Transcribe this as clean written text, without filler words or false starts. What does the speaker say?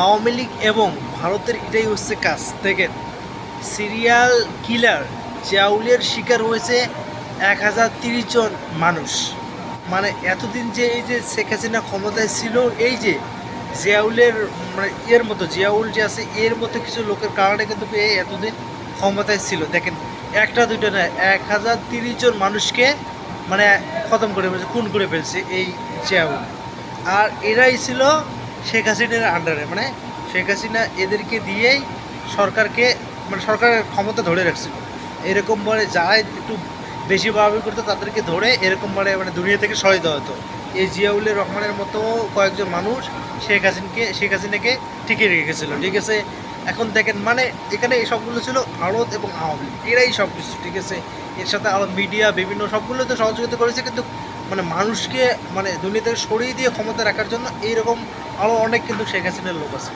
আওয়ামী লীগ এবং ভারতের এটাই হচ্ছে কাজ দেখেন। সিরিয়াল কিলার জিয়াউলের শিকার হয়েছে 1030 জন মানুষ। মানে এতদিন যে এই যে শেখ হাসিনা ক্ষমতায় ছিল, এই যে জিয়াউলের মানে এর মতো জিয়াউল যে আছে এর মতো কিছু লোকের কারণে কিন্তু এই এতদিন ক্ষমতায় ছিল। দেখেন একটা দুইটা না, 1030 জন মানুষকে মানে খতম করে ফেলছে, খুন করে ফেলছে এই জিয়াউল। আর এরাই ছিল শেখ হাসিনার আন্ডারে, মানে শেখ হাসিনা এদেরকে দিয়েই সরকারকে মানে সরকারের ক্ষমতা ধরে রাখছিল। এরকম মানে যারা একটু বেশি বাড়াবাড়ি করতো তাদেরকে ধরে এরকম মানে দুনিয়া থেকে সরিয়ে দেওয়া হতো। এই জিয়াউলের রহমানের মতো কয়েকজন মানুষ শেখ হাসিনাকে টিকিয়ে রেখেছিল, ঠিক আছে। এখন দেখেন মানে এখানে এই সবগুলো ছিল ভারত এবং আওয়ামী লীগ, এরাই সব কিছু, ঠিক আছে। এর সাথে আরও মিডিয়া বিভিন্ন সবগুলো তো সহযোগিতা করেছে, কিন্তু মানে মানুষকে মানে দুর্নীতি থেকে সরিয়ে দিয়ে ক্ষমতা রাখার জন্য এইরকম আরও অনেক কিন্তু শেখ হাসিনার লোক আছে।